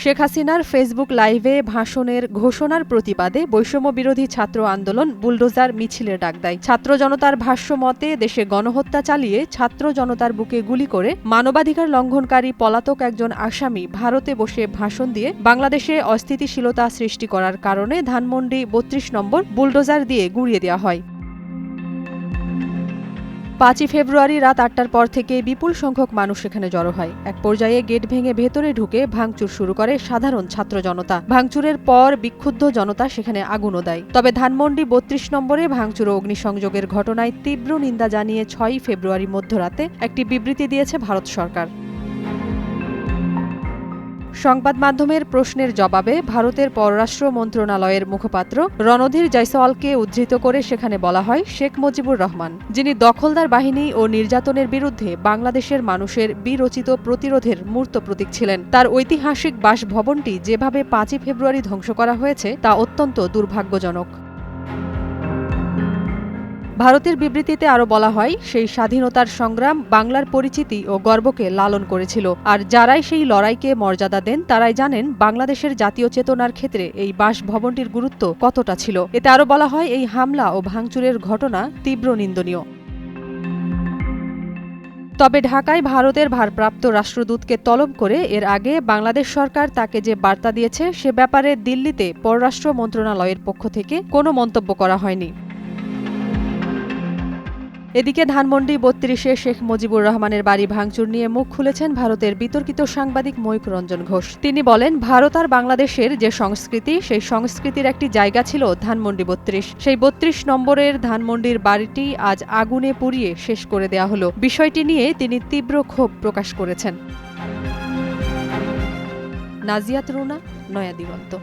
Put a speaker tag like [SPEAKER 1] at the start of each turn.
[SPEAKER 1] শেখ হাসিনার ফেসবুক লাইভে ভাষণের ঘোষণার প্রতিবাদে বৈষম্য বিরোধী ছাত্র আন্দোলন বুলডোজার মিছিলের ডাক দেয়। ছাত্র জনতার ভাষ্য মতে দেশে গণহত্যা চালিয়ে ছাত্র জনতার বুকে গুলি করে মানবাধিকার লঙ্ঘনকারী পলাতক একজন আসামি ভারতে বসে ভাষণ দিয়ে বাংলাদেশে অস্থিতিশীলতা সৃষ্টি করার কারণে ধানমন্ডি ৩২ নম্বর বুলডোজার দিয়ে গুঁড়িয়ে দেওয়া হয়। ৫ই ফেব্রুয়ারি রাত ৮টার পর থেকে বিপুল সংখ্যক মানুষ সেখানে জড়ো হয়। এক পর্যায়ে গেট ভেঙে ভেতরে ঢুকে ভাঙচুর শুরু করে সাধারণ ছাত্র জনতা। ভাঙচুরের পর বিক্ষুব্ধ জনতা সেখানে আগুনও দেয়। তবে ধানমন্ডি ৩২ নম্বরে ভাঙচুর ও অগ্নিসংযোগের ঘটনায় তীব্র নিন্দা জানিয়ে ৬ই ফেব্রুয়ারি মধ্যরাতে একটি বিবৃতি দিয়েছে ভারত সরকার। সংবাদ মাধ্যমের প্রশ্নের জবাবে ভারতের পররাষ্ট্র মন্ত্রণালয়ের মুখপাত্র রণধীর জয়সওয়ালকে উদ্ধৃত করে সেখানে বলা হয়, শেখ মুজিবুর রহমান, যিনি দখলদার বাহিনী ও নির্যাতনের বিরুদ্ধে বাংলাদেশের মানুষের বিরচিত প্রতিরোধের মূর্ত প্রতীক ছিলেন। তার ঐতিহাসিক বাসভবনটি যেভাবে ৫ই ফেব্রুয়ারি ধ্বংস করা হয়েছে তা অত্যন্ত দুর্ভাগ্যজনক। ভারতের বিবৃতিতে আরও বলা হয়, সেই স্বাধীনতার সংগ্রাম বাংলার পরিচিতি ও গর্বকে লালন করেছিল। আর যারাই সেই লড়াইকে মর্যাদা দেন তারাই জানেন বাংলাদেশের জাতীয় চেতনার ক্ষেত্রে এই বাসভবনটির গুরুত্ব কতটা ছিল। এতে আরও বলা হয়, এই হামলা ও ভাঙচুরের ঘটনা তীব্র নিন্দনীয়। তবে ঢাকায় ভারতের ভারপ্রাপ্ত রাষ্ট্রদূতকে তলব করে এর আগে বাংলাদেশ সরকার তাকে যে বার্তা দিয়েছে সে ব্যাপারে দিল্লিতে পররাষ্ট্র মন্ত্রণালয়ের পক্ষ থেকে কোনো মন্তব্য করা হয়নি। এদিকে ধানমন্ডি ৩২-এ শেখ মুজিবুর রহমানের বাড়ি ভাঙচুর নিয়ে মুখ খুলেছেন ভারতের বিতর্কিত সাংবাদিক ময়ূক রঞ্জন ঘোষ। তিনি বলেন, ভারত আর বাংলাদেশের যে সংস্কৃতি, সেই সংস্কৃতির একটি জায়গা ছিল ধানমন্ডি ৩২। সেই ৩২ নম্বরের ধানমন্ডির বাড়িটি আজ আগুনে পুড়িয়ে শেষ করে দেয়া হলো। বিষয়টি নিয়ে তিনি তীব্র ক্ষোভ প্রকাশ করেছেন। নাজিয়াত রুনা, নয়া দিগন্ত।